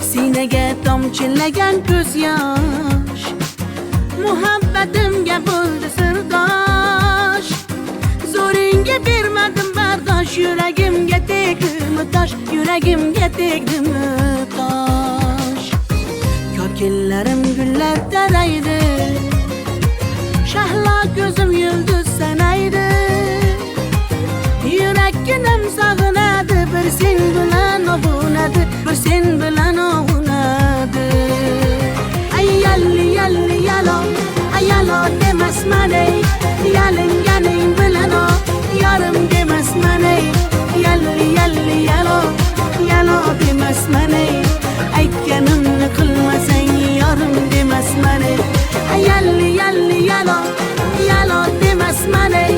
Sinaga tomchilagan ko'z yosh, muhabbatimga bo'ldi sirdosh. Zo'ringga bermadim bardosh, yuragimga tegdimi tosh, yuragimga tegdimi tosh. Ko'killarim gullar taraydi, shahlo ko'zim yulduz sanaydi. Yurakkinam sog'inadi, bir sen bilan ovunadi, bir sen bilan ovunadi. Ay yalli yalli yalo, ay yalo demasman ey, yalinganing bilan o, yarim demasman ey. Yalli yalli yalo, yalo demasman ey, aytganimni qilmasang yarim demasman ey. Ay yalli yalli yalo, yalo demasman ey,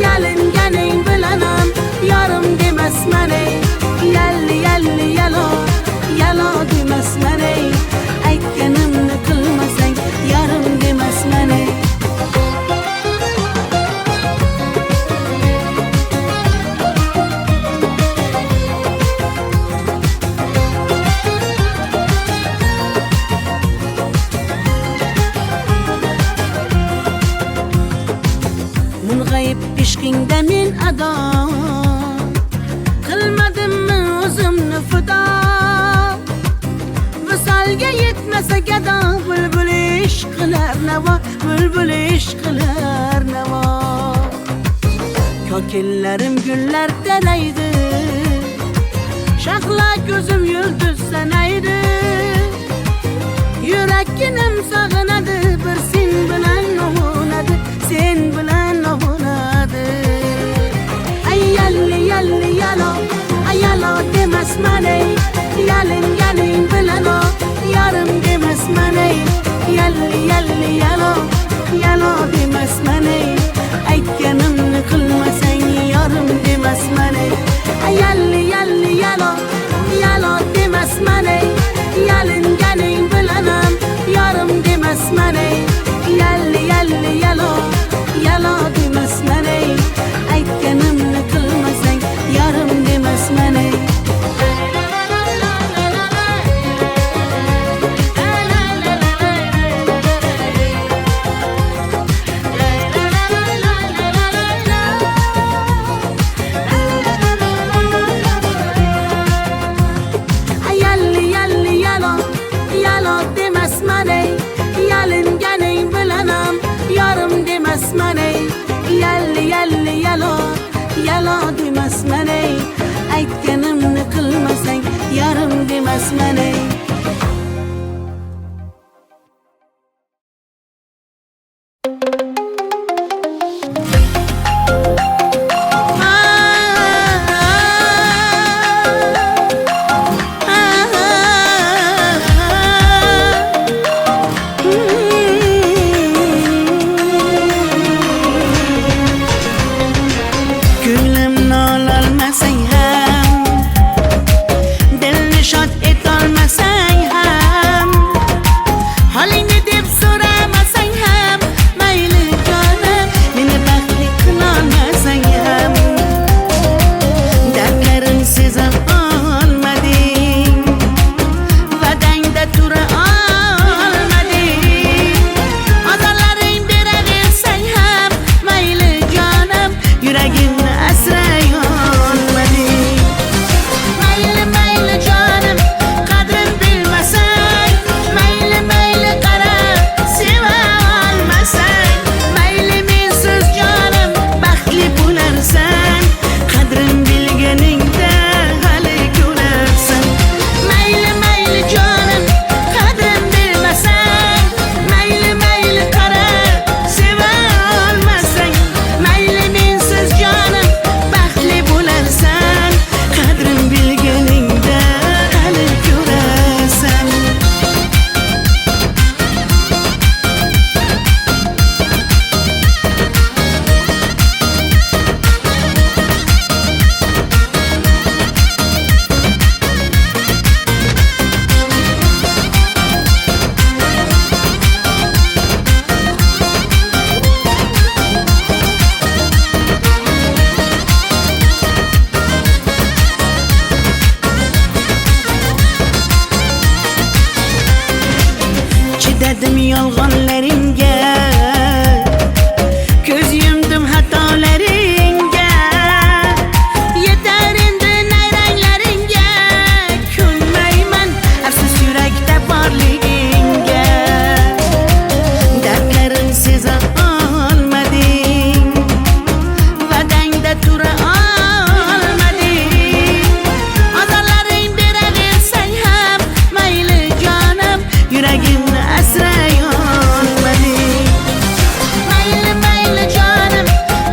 yalinganing bilan ham yarim demasman ey. Yalli yalli yalo, yalo demasman ey, aytganimni qilmasang yarim demasman ey. Mung'ayib ishqingda men ado, qilmadimmi o'zimni fido. Visolga yetmasa gado, bulbul ishq qilar navo, bulbul ishq qilar navo. Ko'killarim gullar taraydi, shahlo ko'zim yulduz sanaydi. Yurakkinam sog'inadi, bir sen bilan ovunadi, sen bilan ovunadi. Ay yalli yalli yalo, ay yalo demasman ey, yalinganing bilan o, yarim demasman ey. Yalli yalli yalo, yalo demasman ey, aytganimni qilmasang yarim demasman ey. Ay yalli yalli yalo, yalo demasman ey, yalinganing bilan ham yarim demasman ey. Yalli yalli yalo, yalo demasman ey, aytganimni qilmasang yarim demasman ey. Yalli yalli yalo, yalo demasman ey, yalinganing bilan ham yarim demasman ey. Yalli yalli yalo, yalo demasman ey, aytganimni qilmasang yarim demasman ey. Ko'nglim yolg'onlaringga, ko'z yumdim xatolaringga. Yetar endi nayranglaringga, ko'nmayman afsus yurakda borligingga. Dardlarim seza olmading, va'dangda tura olmading. Azorlaring beraversang ham mayli jonim, yuragimni asray olmading. Mayli mayli jonim,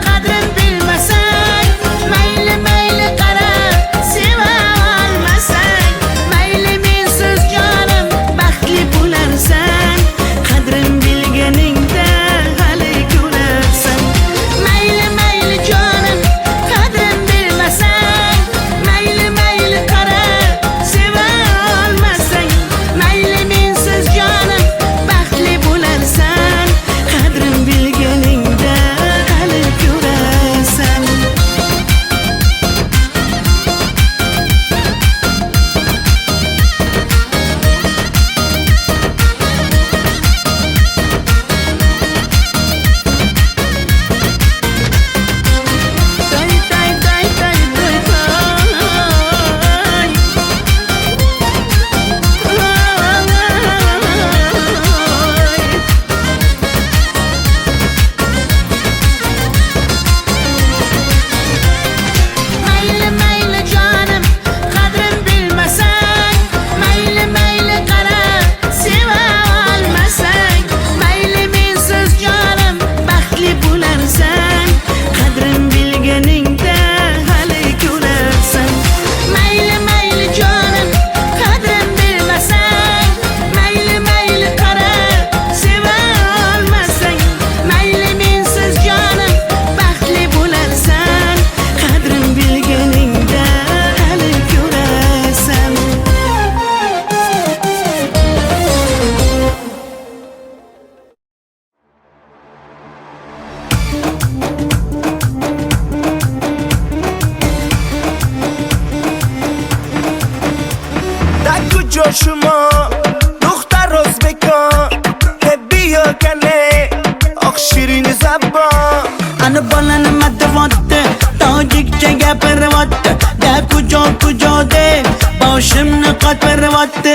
qadrin bilmasang, mayli mayli qara, seva olmasang, mayli mensiz jonim baxtli bo'larsan, qadrin bilganingda hali ko'rarsan. Mayli mayli jonim, qadrin bilmasang, mayli mayli qara, seva olmasang, mayli mensiz jonim baxtli bo'larsan, qadrin bilganingda hali ko'rarsan. Tay tay tay tay tay Mayli mayli jonim, qadrin bilmasang, mayli mayli qara, seva olmasang, mayli mensiz jonim baxtli bo'larsan, qadrin bilganingda hali ko'rarsan. Mayli mayli jonim, qadrin bilmasang, mayli mayli qara, seva olmasang, mayli mensiz jonim baxtli bo'larsan, qadrin bilganingda hali ko'rarsan. در کجا شما دختر ازبکان بیا کنه آخ شیرین زبان Ana bolani matavotti, tojikcha gapiryapti. Da kujo kujo deb boshimni qotiryapti.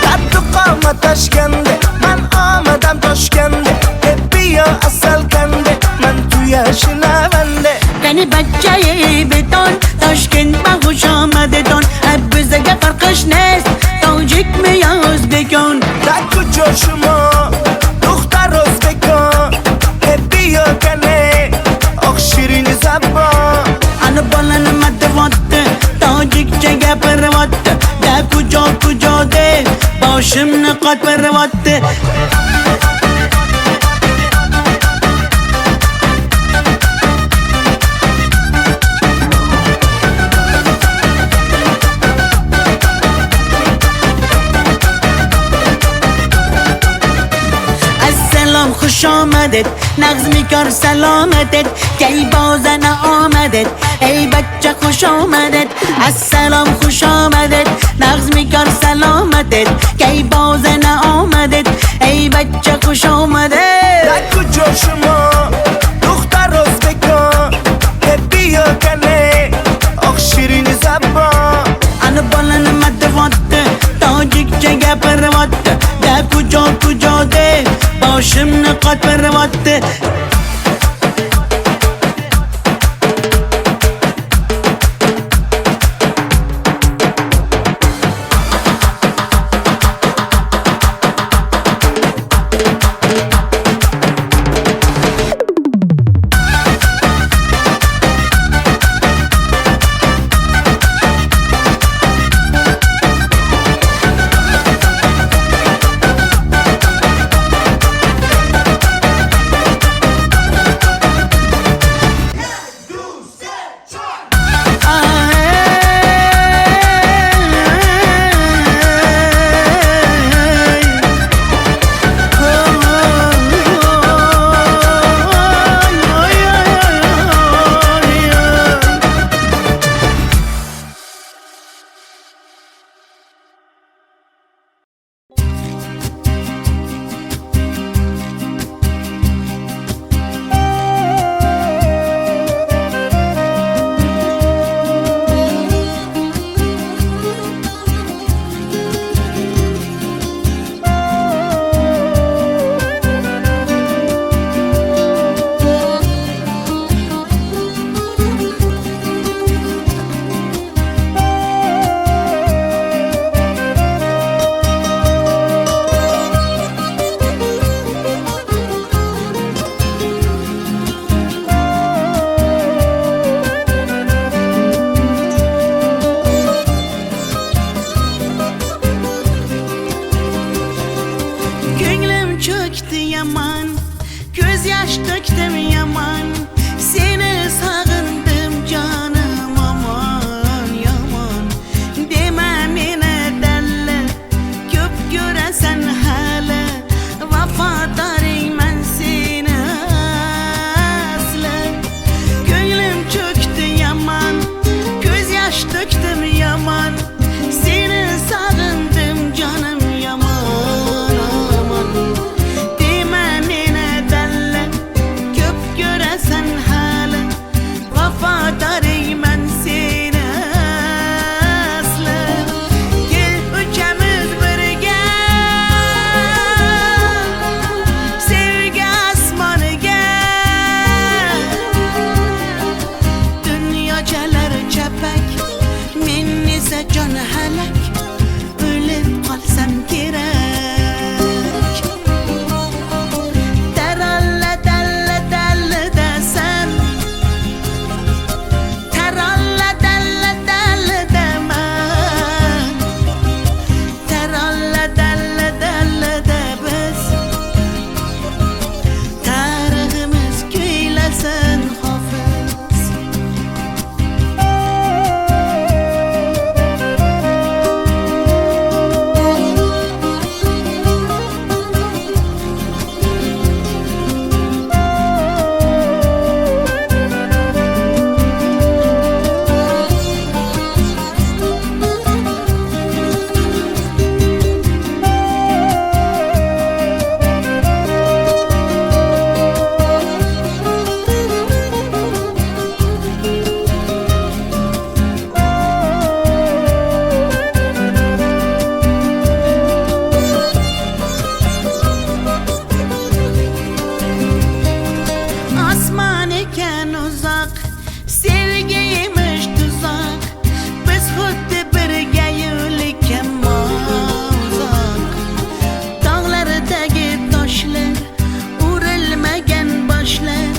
قد و قامت تشکنده من آمدم تاشکنده بیا اصل کنده من توی شنونده Qani bachchayi beton, Toshkent bag'ush omadidon. Bizga farqish nest, tojikmi yo o'zbekon. در کجا شما دختر ازبکان بیا کنه آخ شیرین زبان Ana bolani matavotti, tojikcha gapiryapti. Da kujo kujo deb boshimni qotiryapti. Assalom xush omaded, nag'zmikor salomated, kay bozana omaded, ey bachcha xush omaded. Assalom xush omaded, nag'zmikor salomated, kay bozana omaded, ey bachcha xush omaded. در کجا شما دختر ازبکان بیا کنه آخ شیرین زبان Ana bolani matavotti, tojikcha gapiryapti. Da kujo kujo deb boshimni qotiryapti. esa jon halak, o'lib qolsam kerak. Taralla dalla dalla dasan, taralla dalla dalla daman, taralla dalla dalla da biz tariximiz kuylasin hofiz. Osman ekan uzoq, sevgiyimiz tuzok, biz xuddi birga yo'likkan uzoq. Tog'laridagi toshlar, urilmagan boshlar,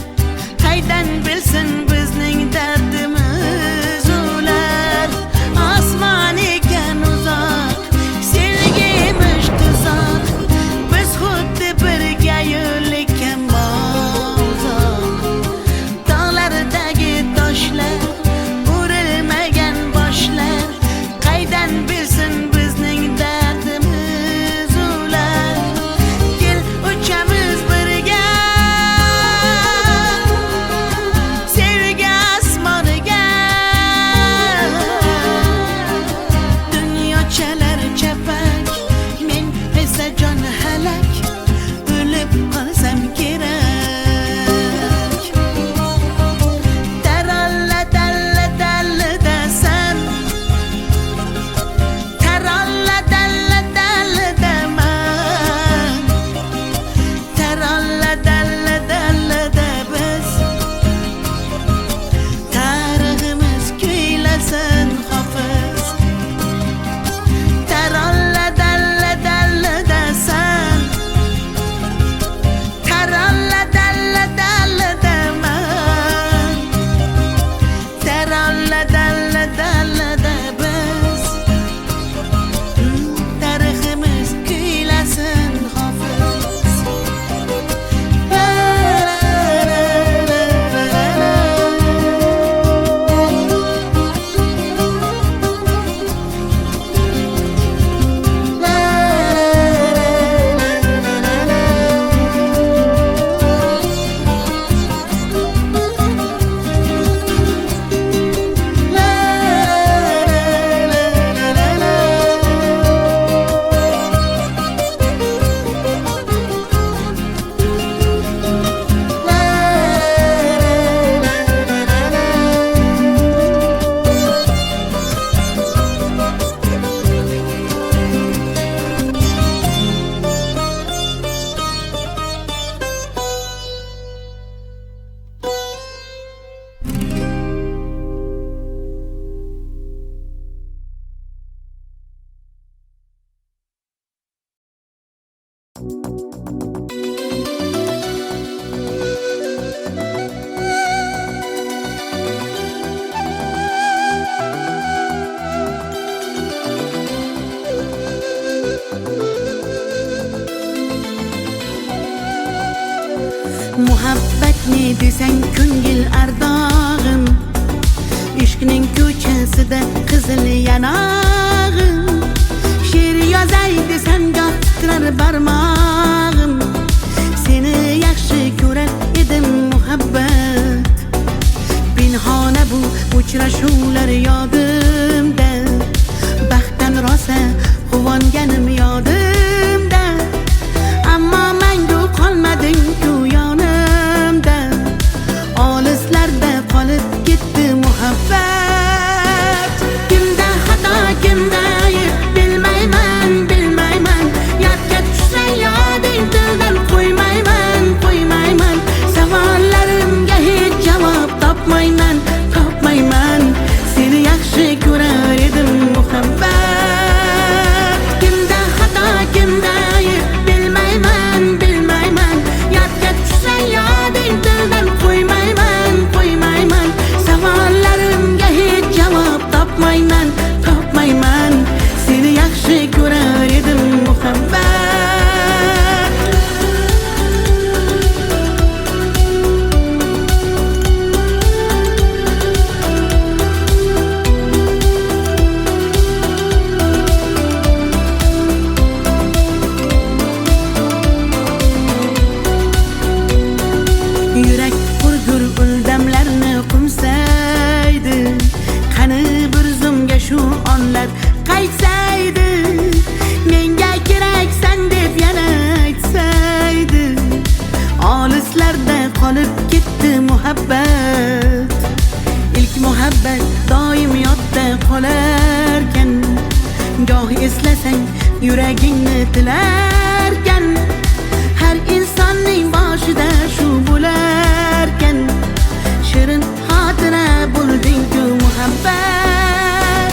qaydan bilsin bizning dardimiz ular. Osman ekan uzoq, sevgiyimiz tuzok, biz xuddi birga yo'likkan tog'laridagi toshlar, urilmagan boshlar, qaydan bilsin bizning dardimiz ular. Kel uchamiz birga sevgi osmoniga, dunyochalar chapak, men esa jon halak, o'lib qolsam kerak. Taralla dalla dalla dasan, taralla dalla dalla daman, taralla dalla dalla da biz tariximiz kuylasin hofiz. Taralla dalla dalla dasan, taralla dalla dalla daman, taralla dalla dalla da biz tariximiz kuylasin hofiz. La la la la la la. La muhabbat ne desang ko'ngil ardog'im, ishqning ko'chasida qizil yanog'im. She'r yozay desam goh titrar barmog'im, seni yaxshi ko'rar edim muhabbat. Pinhona bu uchrashuvlar yodimda, baxtdan rosa quvonganim yodimda, ammo mangu qolmading-ku yonimda. Olislarda qolib ketdi muhabbat. Kimda xato, kimda ayb bilmayman, bilmayman. Yodga tushsa yoding tildan qo'ymayman, qo'ymayman. Savollarimga hech javob topmayman, topmayman. Seni yaxshi ko'raman yaxshi ko'rar edim muhabbat. Yurak hurgur uldamlarni qumsaydi, qani bir zumga shu onlar qaytsaydi, menga keraksan deb yana aytsaydi. Olislarda qolib ketdi muhabbat, ilk muhabbat doim yodda qolarkan, goh eslasang yuragingni tilarkan, har insonning boshida shu bo'larkan, shirin xotira bo'lding-ku muhabbat.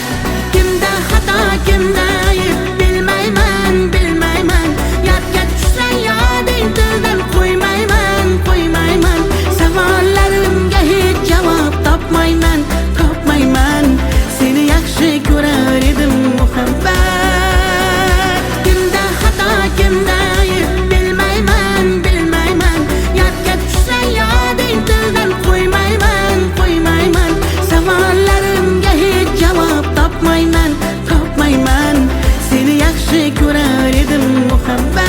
Kimda xato, kimda ayb bilmayman, bilmayman, yodga tushsa yoding tildan qo'ymayman, qo'ymayman. Savollarimga hech javob topmayman, topmayman. Seni yaxshi ko'rar edim muhabbat. Kimda xato, kimda ayb bilmayman, bilmayman, yodga tushsa yoding tildan qo'ymayman, qo'ymayman. Savollarimga hech javob topmayman, topmayman. Seni yaxshi ko'rar edim muhabbat.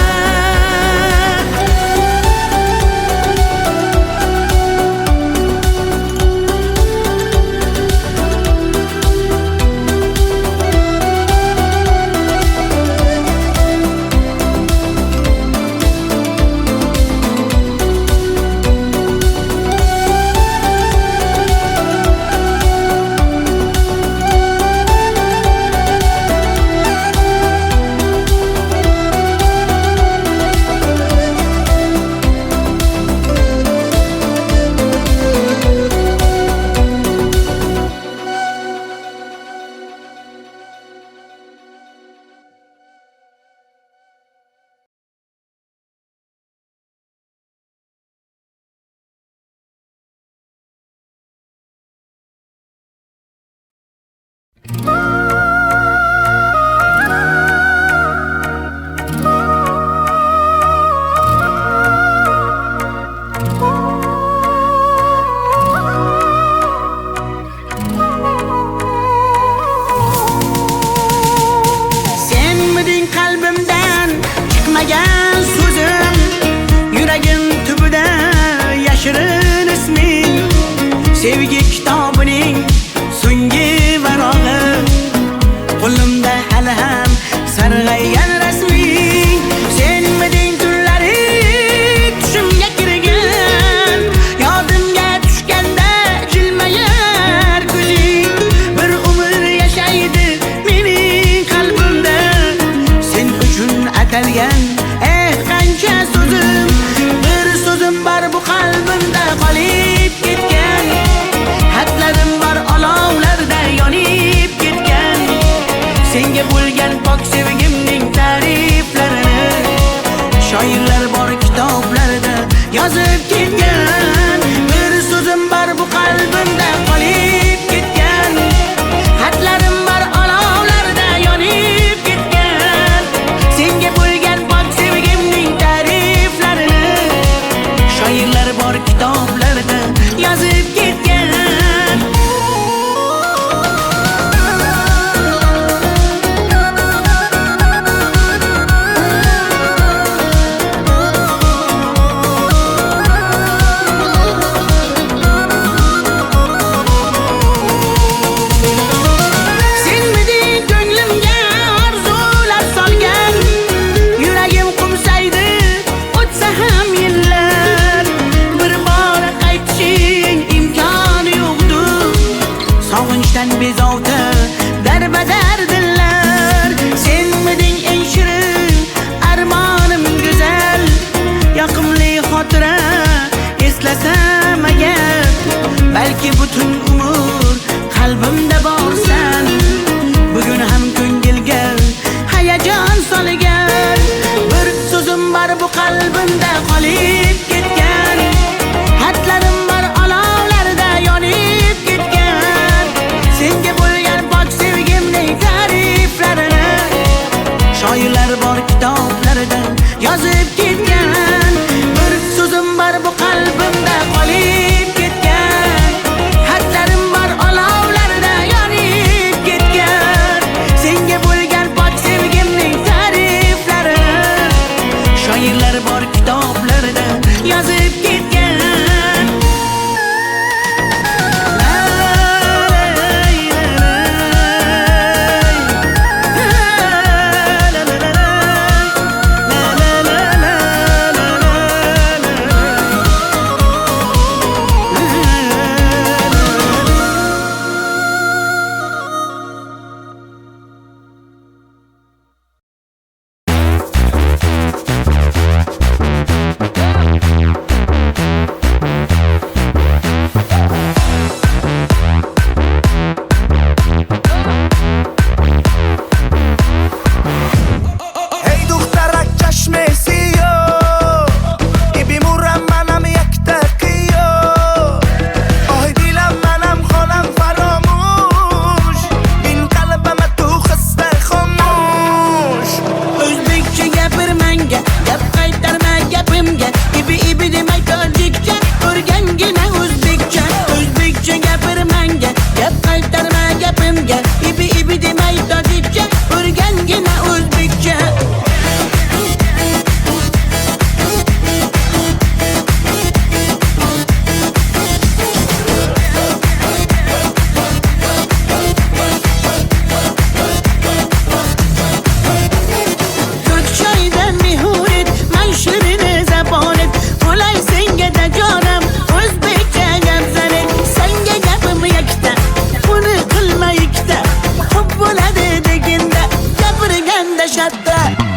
ibi demay tojikcha, o'rgangina o'zbekcha.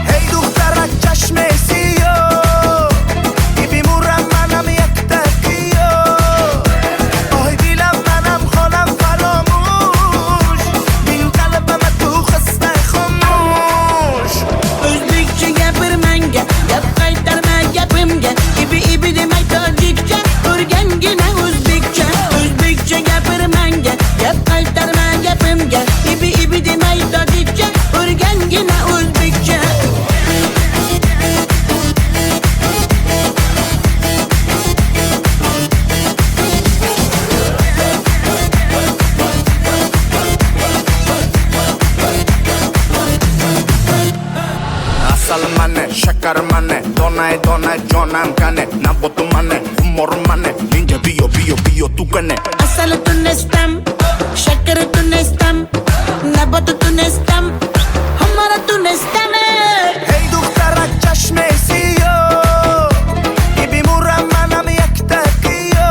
Hey دخترک چشم سیاه میمورم منم یک تکیه آی دیلم منم خانم فراموش این قلبم تو خسته خاموش O'zbekcha gapir menga, gap qaytarma gapimga. Ibi demay tojikcha, o'rgangina o'zbekcha. O'zbekcha gapir menga, gap qaytarma gapimga. Ibi demay tojikcha, o'rgangina o'zbekcha. Asal mane, şakar mane, donay donay jonam kane, nabotu mane, humor mane, ninja biyo tu kane. Asal tunestam, shakar tunestam, nabat tunestam, hamara tunestam. Hey دخترک چشم سیاه میمورم منم یک تکیه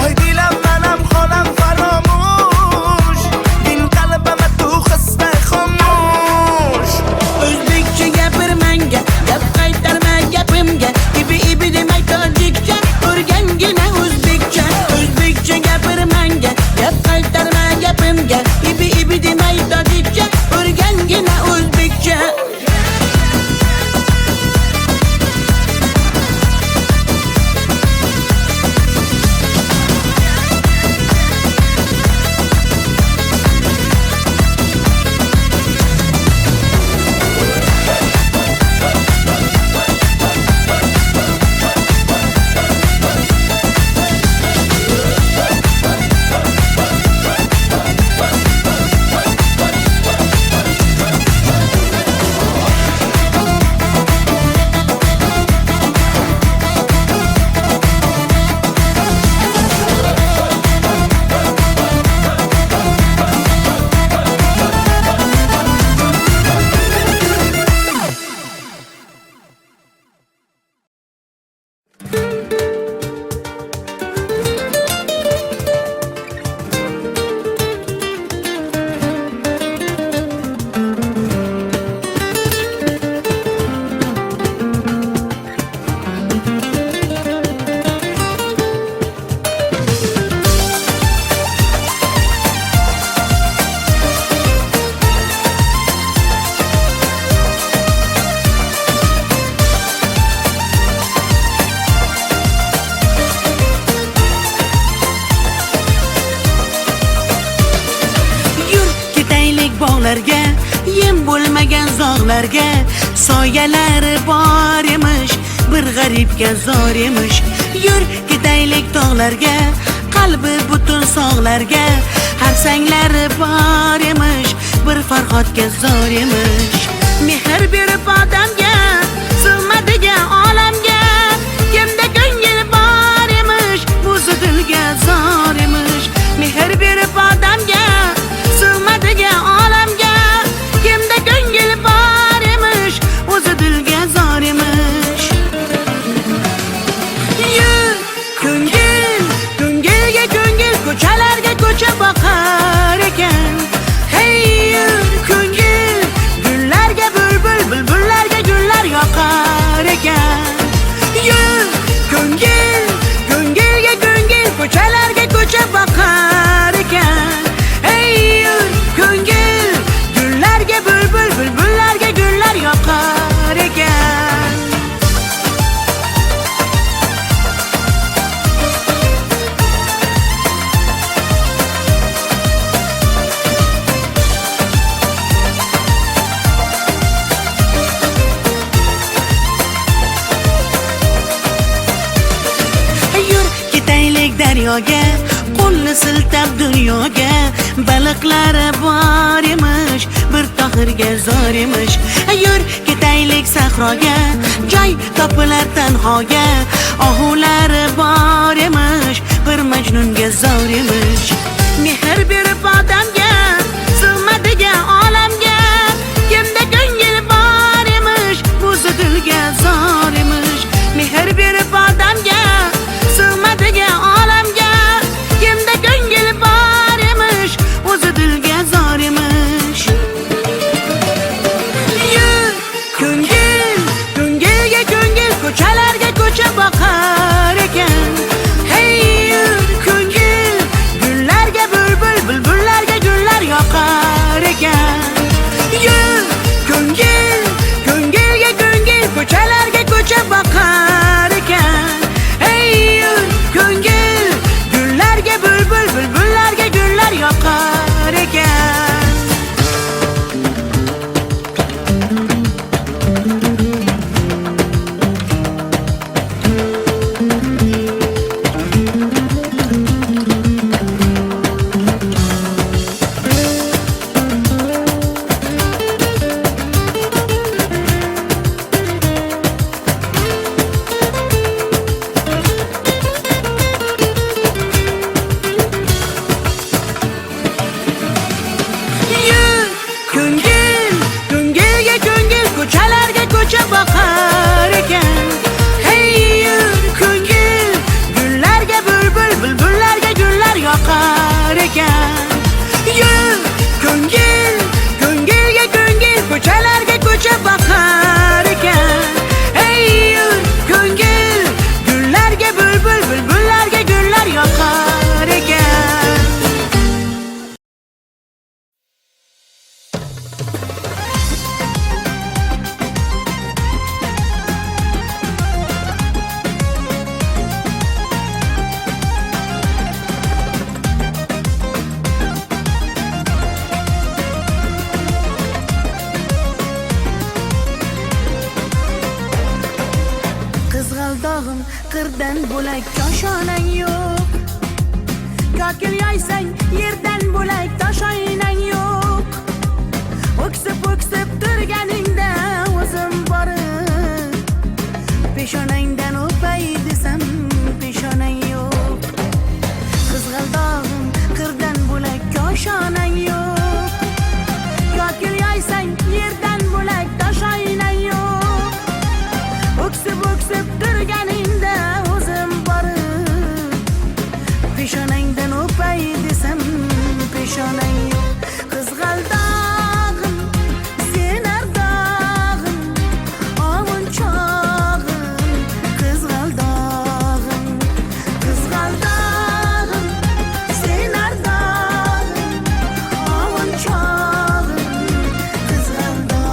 آی دیلم منم خانم فراموش این قلبم تو خسته خاموش O'zbekcha gapir menga, gap qaytarma gapimga. Ibi demay tojikcha, o'rgangina o'zbekcha. O'zbekcha gapir menga, gap qaytarma gapimga. Ibi demay tojikcha, o'rgangina o'zbekcha. bog'larga, yem bo'lmagan zog'larga, soyalari bor emish, bir g'aribga zor emish. Yur ketaylik tog'larga, qalbi butun sog'larga, harsanglari bor emish, bir farhodga zor emish. Mehr berib odamga, sig'madigan olamga, kimda ko'ngil bor emish, o'zi dilga zor emish. Mehr berib odamga, sig'madigan olamga, kimda ko'ngil bor emish, o'zi dilga zor emish. Yur ko'ngil, ko'ngilga ko'ngil, ko'chalarga ko'cha boqar ekan. Hey yur ko'ngil, gullarga bulbul, bulbullarga gullar yoqar ekan. Yur ko'ngil, ko'ngilga ko'ngil, ko'chalarga ko'cha boqar ekan. Hey yur ko'ngil, gullarga bulbul, bulbullarga gullar yoqar ekan. Daryoga, qo'lni siltab dunyoga, baliqlari bor dilga zor emish. Yur ketaylik sahroga, joy topilar tanhoga. Ohulari bor emish, bir majnunga zor emish. Mehr berib odamga, sig'madigan olamga. Kimda ko'ngil bor emish, o'zi dilga zor emish. Mehr berib odamga, sig'madigan olamga. Kimda ko'ngil bor emish, o'zi dilga zor emish. Yur ko'ngil, ko'ngilga ko'ngil, ko'chalarga ko'cha boqar ekan. Hey yur ko'ngil, gullarga bulbul, bulbullarga gullar yoqar ekan. Yur ko'ngil, ko'ngilga ko'ngil, ko'chalarga ko'cha boqar ekan. Hey yur ko'ngil, gullarga bulbul, bulbullarga gullar yoqar ekan. Yur ko'ngil, ko'ngilga ko'ngil, ko'chalarga ko'cha boqar ekan. Hey yur ko'ngil, gullarga bulbul, bulbullarga gullar yoqar ekan. Yur ko'ngil, ko'ngilga ko'ngil, ko'chalarga ko'cha boqar ekan. Hey yur ko'ngil, gullarga bulbul, bulbullarga gullar yoqar ekan. Qizg'aldog'im qirdan bo'lak koshonang yo'q. Kokil yoysang yerdan bo'lak toshoynang yo'q. O'ksib turganingda o'zim borib, peshonangdan o'pay desam peshonang yo'q. Qizg'aldog'im qirdan bo'lak koshonang yo'q. Kokil yoysang yerdan bo'lak toshoynang yo'q. O'ksib turganingda o'zim borib, peshonangdan o'pay desam peshonang yo'q. Qizg'aldog'im, sen ardog'im, ovunchog'im. Qizg'aldog'im, qizg'aldog'im, sen ardog'im, ovunchog'im. Qizg'aldog'im.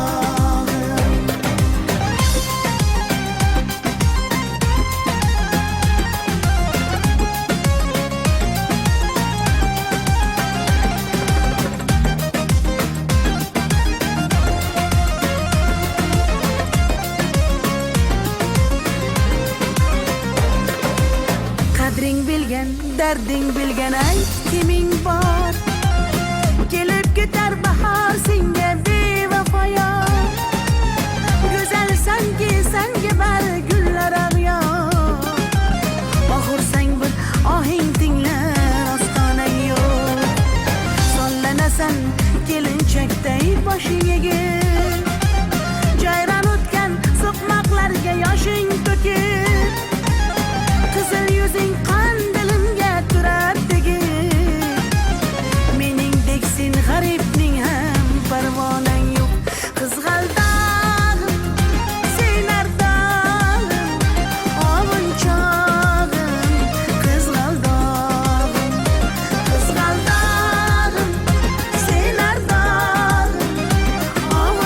Qadring bilgan, darding bilgan, ayt kiming bor. Kelib ketar bahor senga bevafoyor. Go'zalsanki senga bari gullar ag'yor. Oxursang bir ohing tinglar ostonang yo'q. Sollanasan kelinchakday boshing egib. Jayron o'tgan so'qmoqlarga yoshing to'kib. Qizil yuzing qon dilimga turar tegib. Meningdek sen g'aribning ham parvonang yo'q. Qizg'aldog'im, sen ardog'im, ovunchog'im. Qizg'aldog'im, qizg'aldog'im, sen ardog'im, ovunchog'im.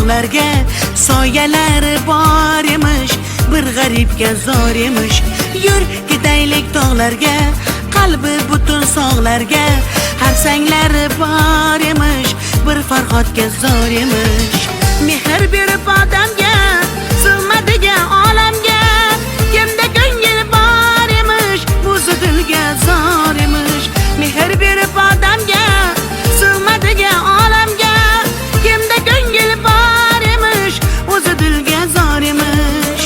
tog'larga soyalari bor emish, bir g'aribga zor emish. Yur ketaylik tog'larga, qalbi butun sog'larga, har sanglari bor emish, bir farhodga zor emish. Mehr berib odamga, sig'madigan olamga, kimda ko'ngil bor emish, o'zi dilga zor emish. Mehr berib odamga, sig'madigan olamga, kimda ko'ngil bor emish, o'zi dilga zor emish.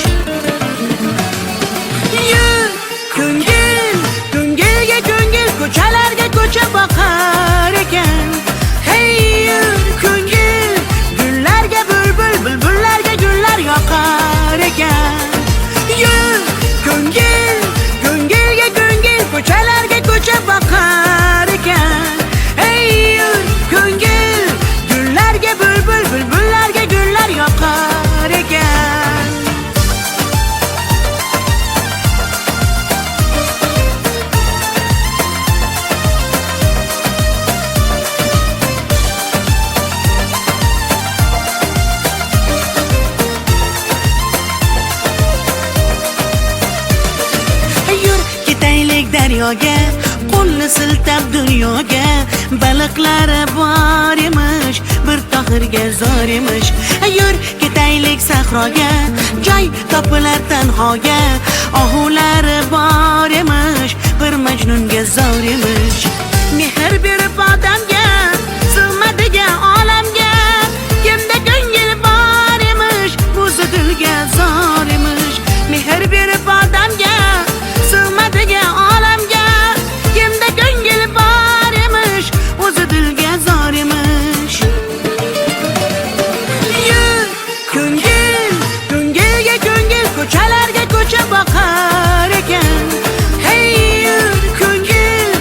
Yur ko'ngil, ko'ngilga ko'ngil, ko'chalarga ko'cha boqar ekan. Hey yur ko'ngil, gullarga bulbul, bulbullarga gullar yoqar ekan. Yur ko'ngil, ko'ngilga ko'ngil, ko'chalarga ko'cha boqar ekan. Hey yur ko'ngil, gullarga bulbul, bulbullarga gullar yoqar ekan. Yur ketaylik daryoga, qo'lni siltab dunyoga, baliqlari bor emish, bir tohirga zor emish. Yur ketaylik sahroga, joy topilar tanhoga, ohulari bor emish, bir majnunga zor emish. Mehr berib odamga, sig'madigan olamga, kimda ko'ngil bor emish, o'zi dilga zor emish. Mehr berib odamga, sig'madigan olamga, kimda ko'ngil bor emish, o'zi dilga zor emish. Yur ko'ngil, ko'ngilga ko'ngil, ko'chalarga ko'cha boqar ekan. Hey yur ko'ngil,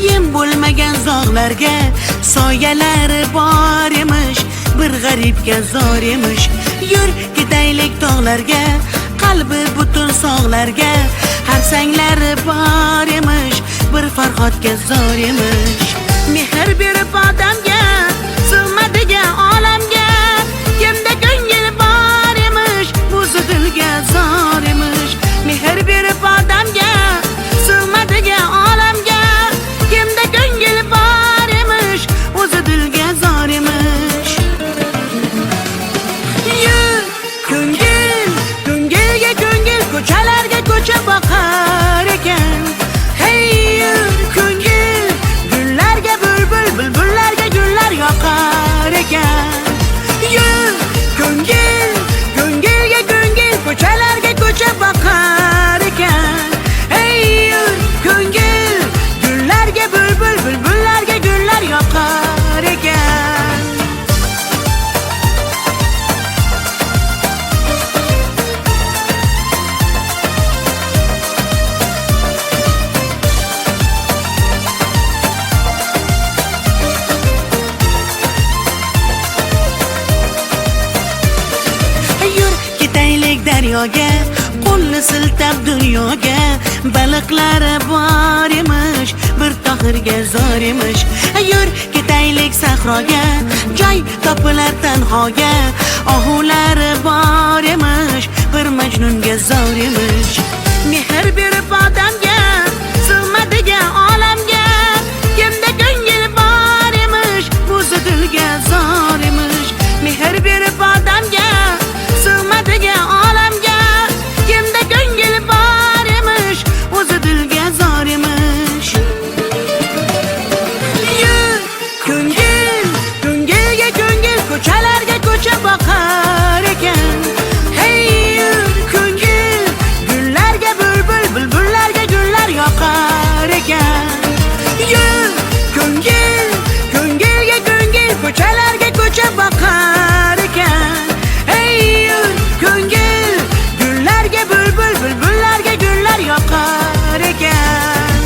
yem bo'lmagan zog'larga soyalari bor emish, bir g'aribga zor emish. Yur ketaylik tog'larga, qalbi butun sog'larga, harsanglari bor emish, bir farhodga zor emish. Mehr berib odamga, sig'madigan olamga, kimda ko'ngil bor emish, o'zi dilga zor emish. Mehr berib odamga, sig'madigan olamga, kimda ko'ngil bor emish, o'zi dilga zor emish. Yur ko'ngil, ko'ngilga ko'ngil, ko'chalarga ko'cha boqar ekan. Hey yur ko'ngil, gullarga bulbul, bulbullarga gullar yoqar ekan. Yur ko'ngil, ko'ngilga ko'ngil, ko'chalarga ko'cha boqar ekan. Hey yur ko'ngil, gullarga bulbul, bulbullarga gullar yoqar ekan. Yur ketaylik daryoga, qo'lni siltab dunyoga, baliqlari bor emish, bir tohirga zor emish. Yur ketaylik sahroga, joy topilar tanhoga, ohulari bor emish, bir majnunga zor emish. Mehr berib odamga, sig'madigan olamga, kimda ko'ngil bor emish, o'zi dilga zor emish. Mehr berib odamga, sig'madigan olamga, kimda ko'ngil bor emish, o'zi dilga zor emish. Yur ko'ngil, ko'ngilga ko'ngil, ko'chalarga ko'cha boqar ekan. Hey yur ko'ngil, gullarga bulbul, bulbullarga gullar yoqar ekan. Yur ko'ngil, ko'ngilga ko'ngil, ko'chalarga ko'cha boqar ekan. Hey yur ko'ngil, gullarga bulbul, bulbullarga gullar yoqar ekan.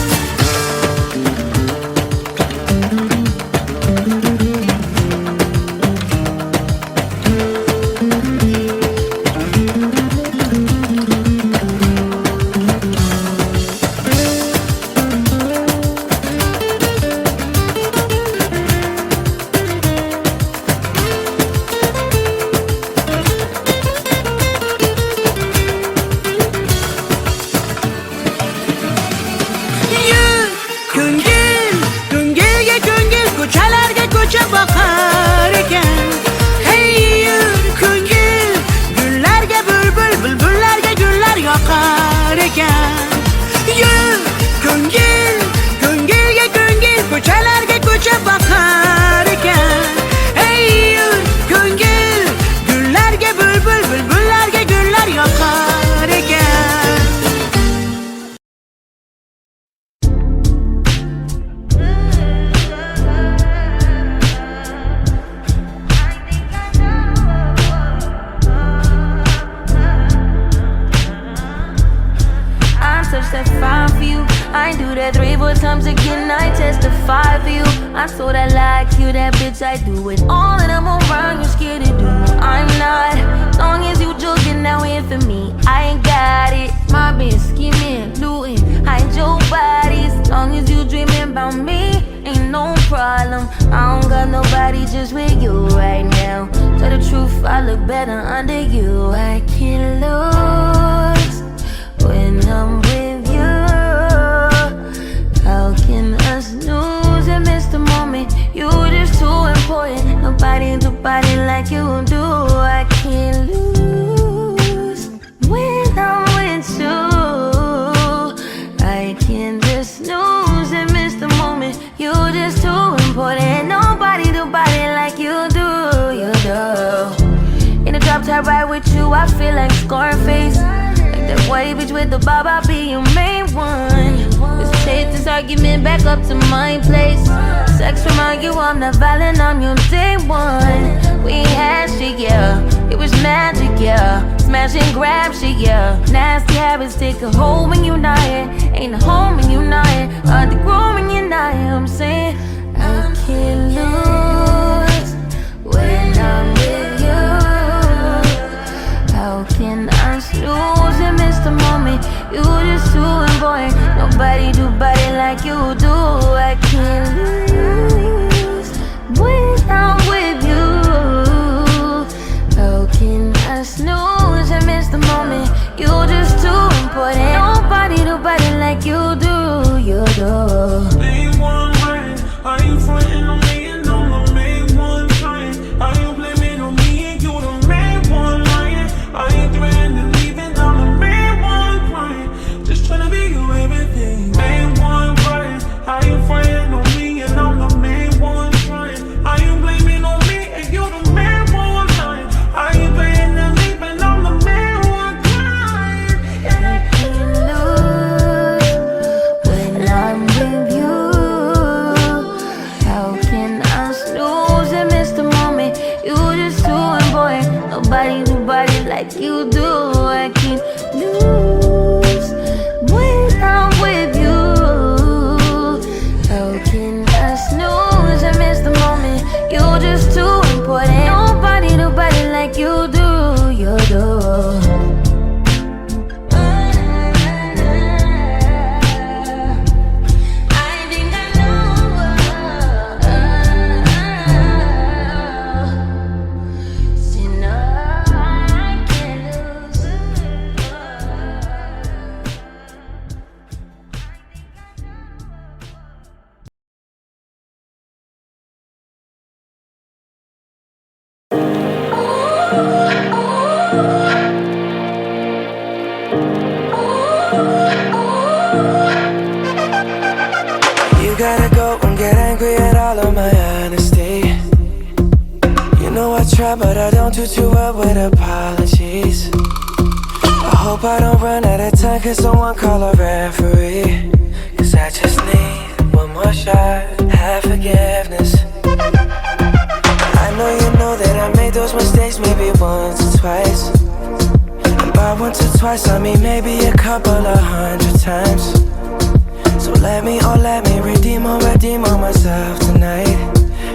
Yur ko'ngil, ko'ngilga ko'ngil, ko'chalarga ko'cha boqar ekan. Hey yur ko'ngil, gullarga bulbul, bulbullarga gullar yoqar ekan. Yur ko'ngil, ko'ngilga ko'ngil, ko'chalarga ko'cha boqar ekan. Hey yur ko'ngil, gullarga bulbul, bulbullarga gullar yoqar ekan. I touched that fire for you. I ain't do that 3-4 times again. I testify for you. I so that like you, that bitch. I do it all and I'm around. You scared to do. I'm not. Long as you joking now here for me, I ain't got it. My bitch scheming, looting, hide your bodies. Long as you dreaming about me, ain't no problem. I don't got nobody just with you right now. Tell the truth, I look better under you. I can't lose when I'm with you. How can us lose and miss the moment? You just too important. Nobody do body like you do. I can't lose when I'm with you. I can't just lose and miss the moment. You just too important. Nobody do body like you do. You do. In the drop top ride with you, I feel like Scarface. That white bitch with the bob, I'll be your main one. Let's take this argument back up to my place. Sex remind you I'm not violent, I'm your day one. We had shit, yeah, it was magic, yeah. smash and grab shit, yeah. Nasty habits take a hold when you're not here. Ain't a home when you're not here. Hard to grow when you're not here. I'm saying I can't lose when I'm with you. How can I snooze and miss the moment? You just too important. Nobody do body like you do. I can't lose when I'm with you. How can I snooze and miss the moment? You just too important. Nobody do body like you do. You do. Main one right, are you frontin' on me and I'm the main one trying? Are you blaming on me and you the main one lying? Are you threatening leaving? I'm the main one crying. Just tryna be you everything. Main one right, are you frontin' on me and I'm the main one trying? Are you blaming on me and you the main one lying? Are you threatening leaving? I'm the main one crying. I can't lose when I'm with you. How can I snooze and miss the moment? You just too important. Nobody do body like you do. I can't lose when I'm with you. How can I snooze and miss the moment? You just too important. Nobody do body like you do. You do. You gotta go and get angry at all of my honesty. You know I try, but I don't do too well with apologies. I hope I don't run out of time, cause someone call a referee. Cause I just need one more shot, have forgiveness. I know you know that I made those mistakes maybe once or twice. And by once or twice I mean maybe a couple of 100 times. So let me redeem on myself tonight.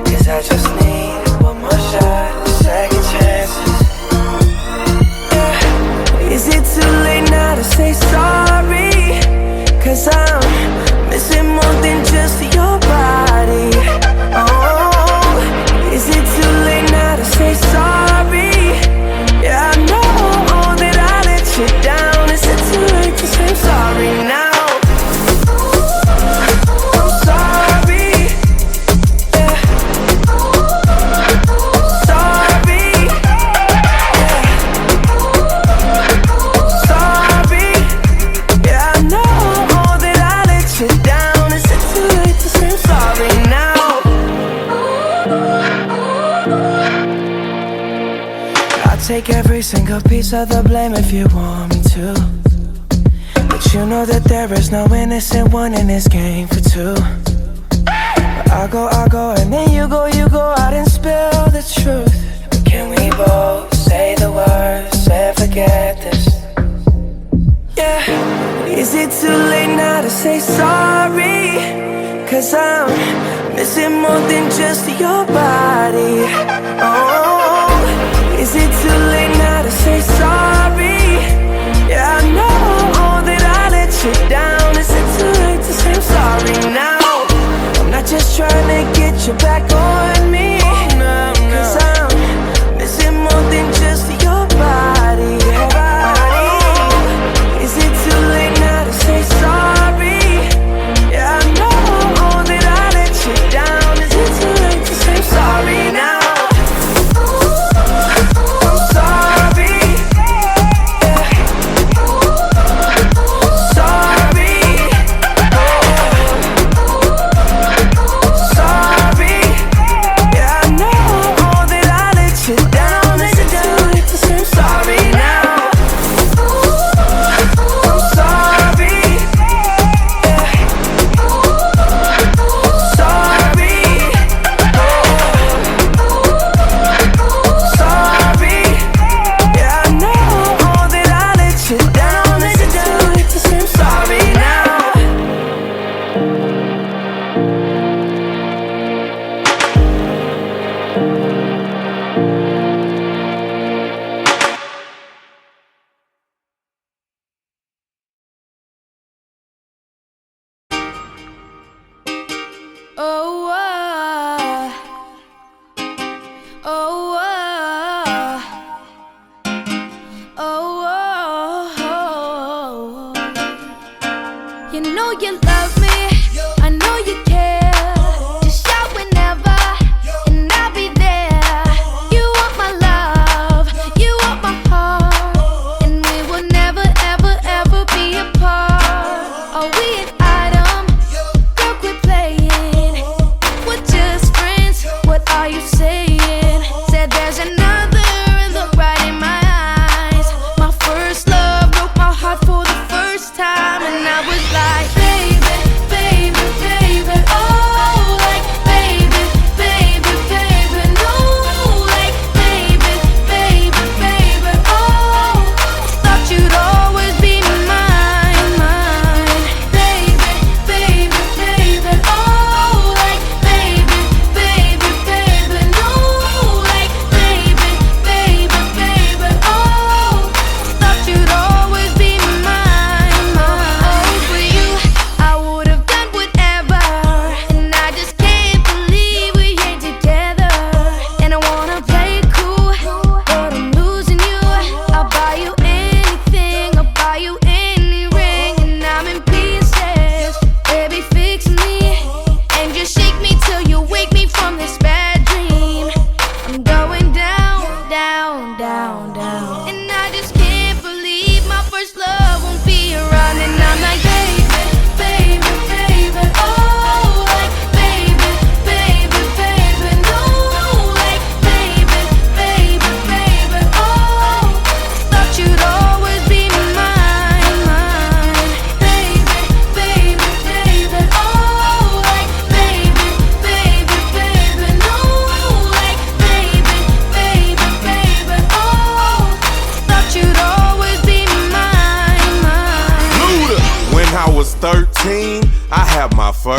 Cause I just need one more shot, second chances. Yeah. Is it too late now to say sorry? Cause I'm missing more than just your body. Oh, is it too late now to say sorry? Yeah, I know that I let you down. Is it too late to say sorry now? Take every single piece of the blame if you want me to. But you know that there is no innocent one in this game for two. But I go, and then you go out and spill the truth. But can we both say the words and forget this? Yeah. Is it too late now to say sorry? Cause I'm missing more than just your body. Oh, is it too late now to say sorry? Yeah, I know that I let you down. Is it too late to say I'm sorry now? I'm not just trying to get you back on me. Cause I'm missing more than just your body. Oh, is it too late now to say sorry? Yeah, I know that I let you down. Is it too late to say I'm sorry now? Yeah.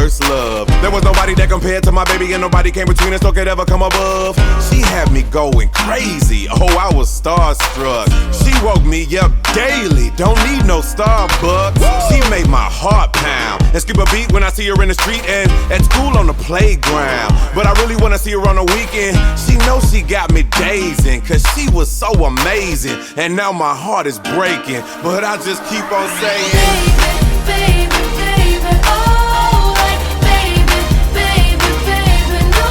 first love. There was nobody that compared to my baby, and nobody came between us or could ever come above. She had me going crazy, oh, I was starstruck. She woke me up daily, don't need no Starbucks. She made my heart pound and skip a beat when I see her in the street and at school on the playground. But I really wanna see her on the weekend. She knows she got me dazing, cause she was so amazing. And now my heart is breaking, but I just keep on saying, baby, baby, oh, like, baby, baby, baby, no,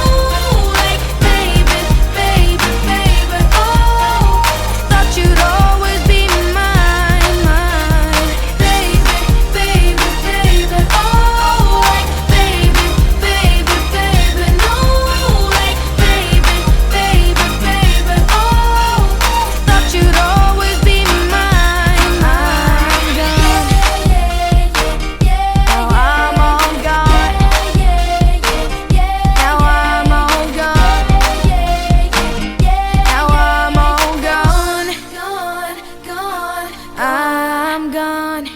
like, baby, baby, baby, oh, thought you'd always be mine, mine, baby, baby, baby, oh, like, baby, baby, baby, no, like, baby, baby, baby, oh, thought you'd always be mine, mine, girl. Now I'm on God. Now I'm on God. Now I'm on gone. Gone, gone. I'm gone.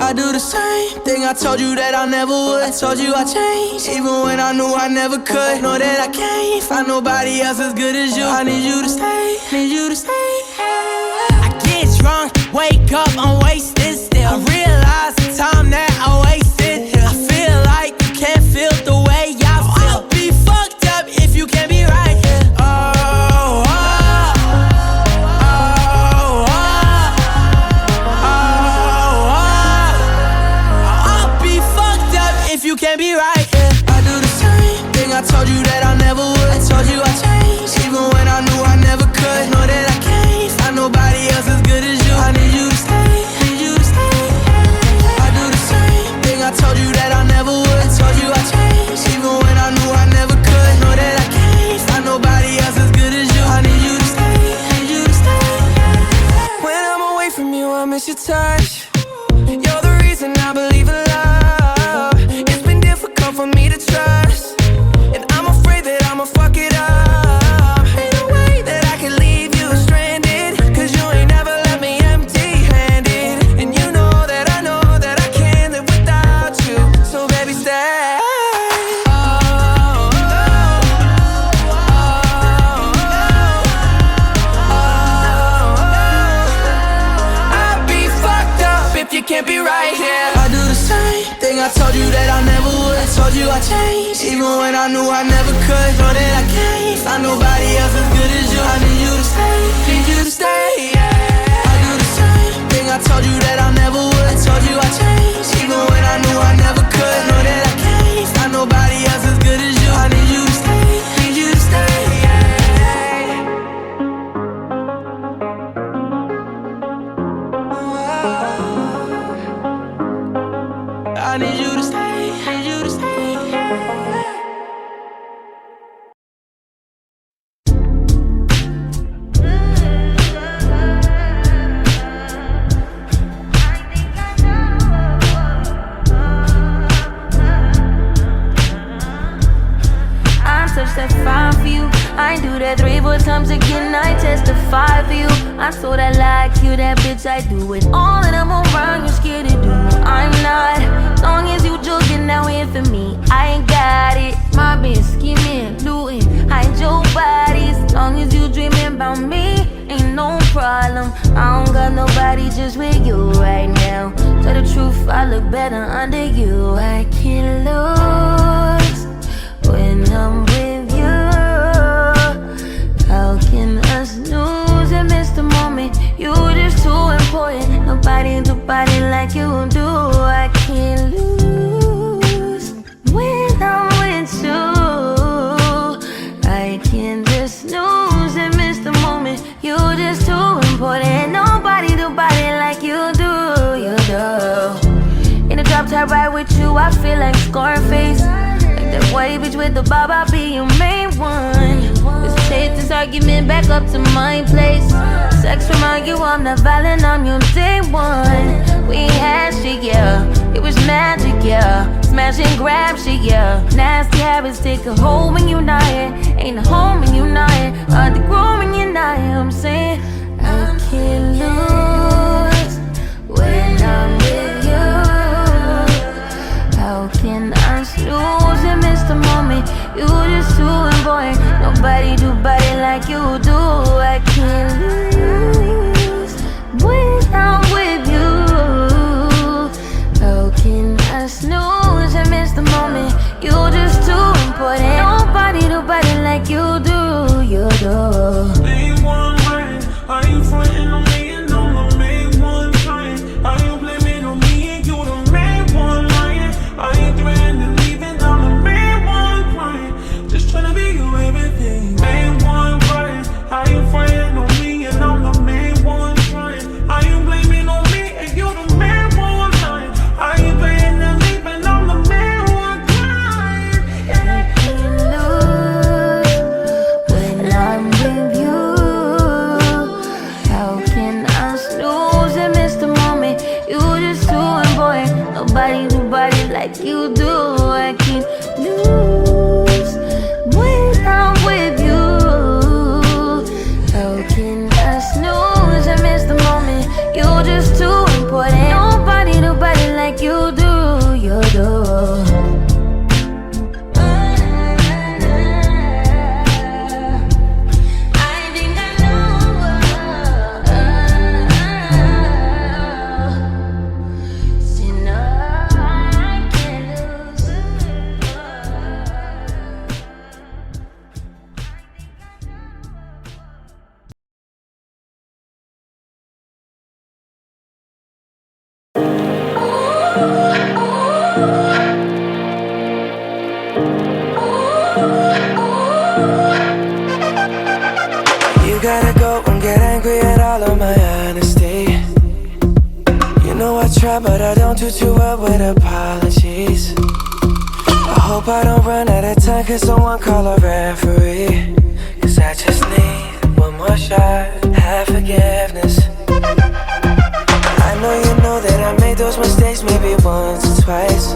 I do the same thing I told you that I never would. I told you I changed, even when I knew I never could. Know that I can't find nobody else as good as you. I need you to stay, need you to stay. I get drunk, wake up, I'm wasted still. I realize the time that I wasted. I feel like you can't feel the way I feel. I'll be fucked up if you can't be right here. Oh, oh, oh, oh, oh, oh. I'll be fucked up if you can't be right here. I do the same thing I told you that I never would. I told you I changed, even when I knew I never could. Know that I can't find nobody else as good as you. I need you to stay, need you to stay. I do the same thing I told you that I never would. I told you I changed, even when I knew I never could. Know that I can't find nobody else as good as you. I need you to stay, need you to stay. When I'm away from you, I miss your touch. You're the reason I believe in love. It's been difficult for me to trust, and I'm afraid that I'ma fuck it up. Ain't no way that I can leave you stranded, cause you ain't never left me empty-handed. And you know that I can't live without you. So baby, stay. I'd be fucked up if you can't be right here. I do the same thing I told you that I never would. I told you I changed, even when I knew I never could. Know that I can't find nobody else as good as you. I need you to stay, need you to stay. I do the same thing I told you that I never would. I told you I changed, even when I knew I never could. Know that I can't find nobody else as good as you. I need you to stay, need you to stay. I need you to stay, need you to stay. I'm such that fine for you. I ain't do that 3-4 times again. I testify for you. I'm so that like you, that bitch. I do it all and I'm around. You're scared to do. I'm not. As long as you joking now here for me, I ain't got it. My bitch scheming, looting, hide your body. As long as you dreaming about me, ain't no problem. I don't got nobody just with you right now. Tell the truth, I look better under you. I can't lose when I'm with you. How can us lose and miss the moment? You just too important. Nobody do body like you do. I can't lose when I'm with you. I can't just lose and miss the moment. You just too important. Nobody do body like you do. You do. In the drop top ride with you, I feel like Scarface. That white bitch with the bob, I'll be your main one. Let's take this argument back up to my place. Sex remind you I'm not violent, I'm your day one. We had shit, yeah, it was magic, yeah. Smash and grab shit, yeah. Nasty habits take a hold when you're not here. Ain't a home when you're not here, hard to grow when you're not here. I'm saying I can't lose when I'm with you. How can I snooze and miss the moment? You just too important. Nobody do body like you do. I can't lose when I'm with you. How can I snooze and miss the moment? You just too important. Nobody do body like you do. You do. Main one right, are you frontin' on me and I'm the main one trying? Are you blaming on me and you the main one lying? Are you threatening and leaving? I'm the main one crying. Just tryna be you everything. Main one right, are you frontin' on me and I'm the main one trying? Are you blaming on me and you the main one lying? Are you threatening and leaving? I'm the main one crying. I can't lose when I'm with you. How can I snooze and miss the moment? You just too important. Nobody do body like you do. I can't lose when I'm with you. How can I snooze and miss the moment? You just too important. Nobody do body like you do. You do. You gotta go and get angry at all of my honesty. You know I try, but I don't do too well with apologies. I hope I don't run out of time, cause someone call a referee. Cause I just need one more shot, have forgiveness. I know you know that I made those mistakes maybe once or twice.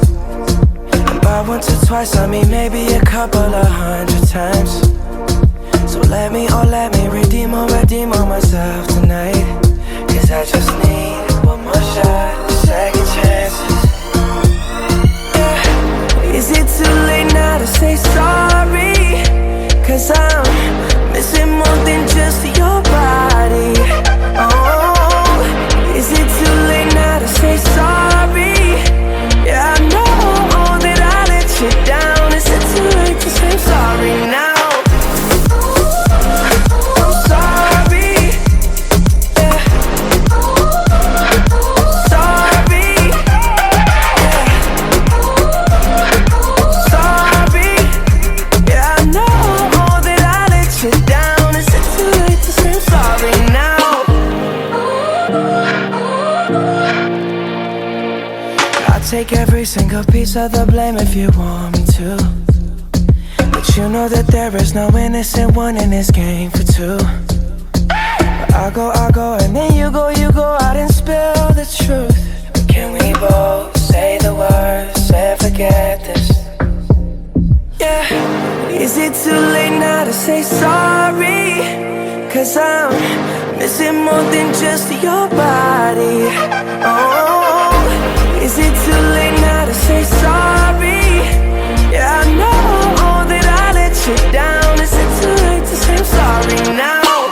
And by once or twice I mean maybe a couple of 100 times. So let me redeem on myself tonight. Cause I just need one more shot, second chances. Yeah. Is it too late now to say sorry? Cause I'm missing more than just your body. Oh, is it too late now to say sorry? Yeah, I know that I let you down. Is it too late to say sorry now? Take every single piece of the blame if you want me to. But you know that there is no innocent one in this game for two. But I go, and then you go out and spill the truth. But can we both say the words and forget this? Yeah. Is it too late now to say sorry? Cause I'm missing more than just your body. Oh, is it too late now to say sorry? Yeah, I know that I let you down. Is it too late to say I'm sorry now?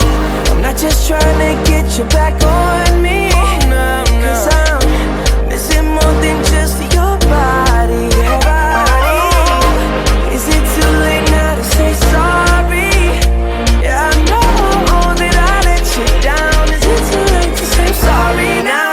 I'm not just trying to get you back on me. Cause I'm missing more than just your body. Oh, is it too late now to say sorry? Yeah, I know that I let you down. Is it too late to say I'm sorry now?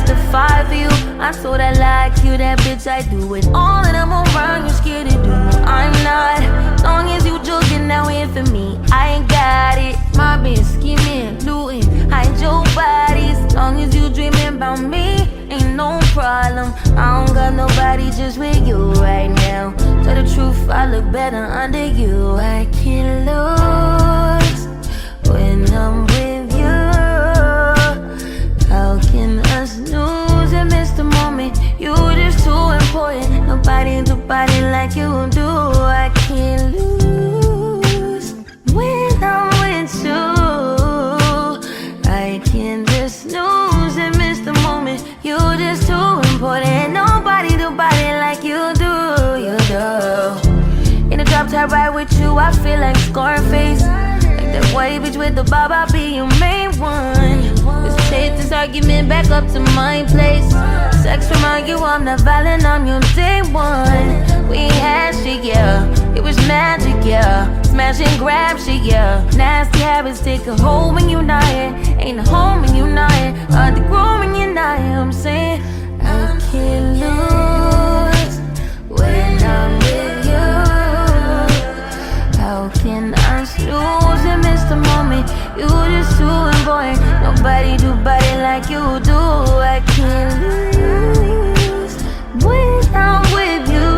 testify for you. I'm so that like you, that bitch, I do it all and I'm around, you're scared to do. I'm not, long as you joking now here for me, I ain't got it. My bitch scheming, looting, hide your bodies. Long as you dreaming about me, ain't no problem. I don't got nobody just with you right now. Tell the truth, I look better under you. I can't lose when I'm with you. How can us lose and miss the moment? You just too important. Nobody do body like you do. I can't lose when I'm with you. I can't just lose and miss the moment. You just too important. Nobody do body like you do. You do. In the drop top ride with you, I feel like Scarface. Like that white bitch with the bob, I'll be your main one. Let's take this argument back up to my place. Sex remind you I'm not violent, I'm your day one. We ain't had shit, yeah. It was magic, yeah. Smash and grab shit, yeah. Nasty habits take a hold when you're not here. Ain't a home when you're not here. Hard to grow when you're not here. I'm saying I can't lose when I'm with you. How can I lose and miss the moment? You just too important. Nobody do body like you do. I can't lose when I'm with you.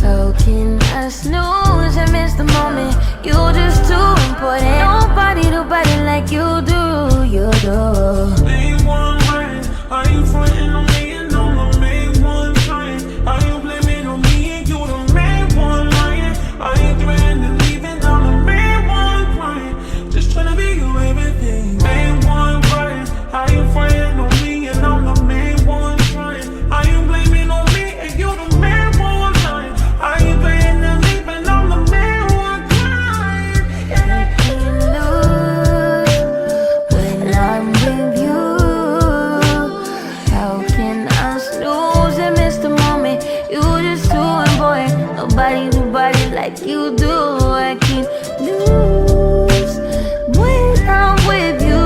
How can I snooze and miss the moment? You just too important. Nobody do body like you do. You do. Main one right, are you frontin' on me and I'm the main one trying? Are you blaming on me and you the main one lying? Are you threatening and leaving? I'm the main one crying. Just tryna be your everything. Main one right, are you frontin' on me and I'm the main one trying? Are you blaming on me and you the main one lying? Are you threatening and leaving? I'm the main one crying. When I'm with you, how can I snooze and miss the moment? You just too important. Nobody do body like you do. I can't lose when I'm with you.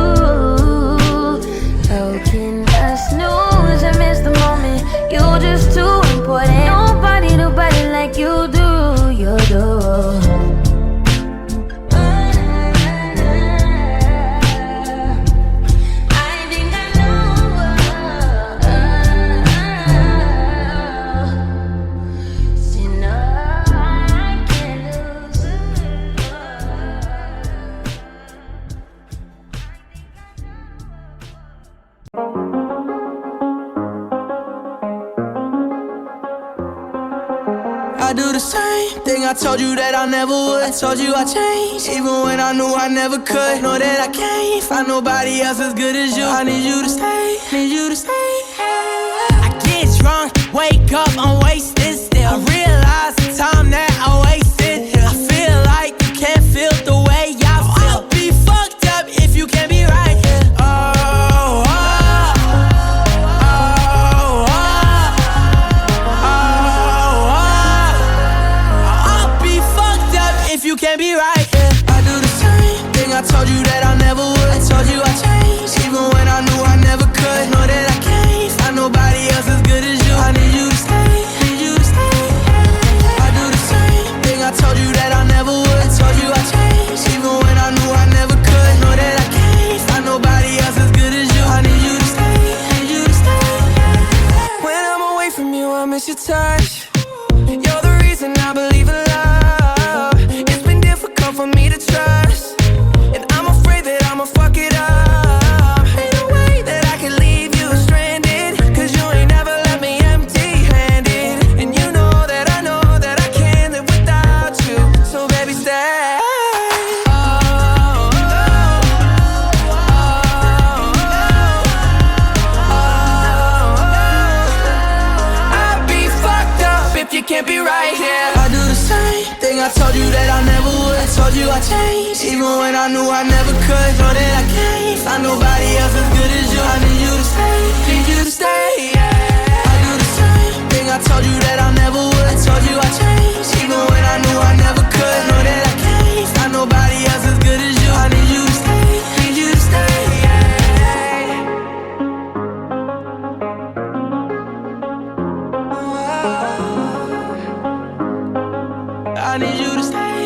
How can I snooze and miss the moment? You just too important. Nobody do body like you do. You do. I do the same thing I told you that I never would. I told you I changed, even when I knew I never could. Know that I can't find nobody else as good as you. I need you to stay, need you to stay. I get drunk, wake up, I'm wasted still. I realize the time that I wasted. I feel like you can't feel the way I feel. I'll be fucked up if you can't be right here. You can't be right here. I do the same thing I told you that I never would. I told you I changed, even when I knew I never could. Know that I can't find nobody else as good as you. I need you to stay, need you to stay. I do the same thing I told you that I never would. I told you I changed, even when I knew I never could. Know that I can't find nobody else as good as you. I need you to stay, need you to stay. When I'm away from you, I miss your touch. You're the reason I believe in love. For me to trust, and I'm afraid that I'ma fuck it up. Ain't no way that I can leave you stranded, cause you ain't never left me empty-handed. And you know that I can't live without you. So baby, stay. I'd be fucked up if you can't be right here. I do the same thing I told you that I never would. I told you I changed, even when I knew I never could. Know that I can't find nobody else as good as you. I need you to stay, need you to stay, yeah. I do the same thing I told you that I never would. I told you I changed, even when I knew I never could. Know that I can't find nobody else as good as you. I need you to stay, need you to stay, yeah. I need you to stay.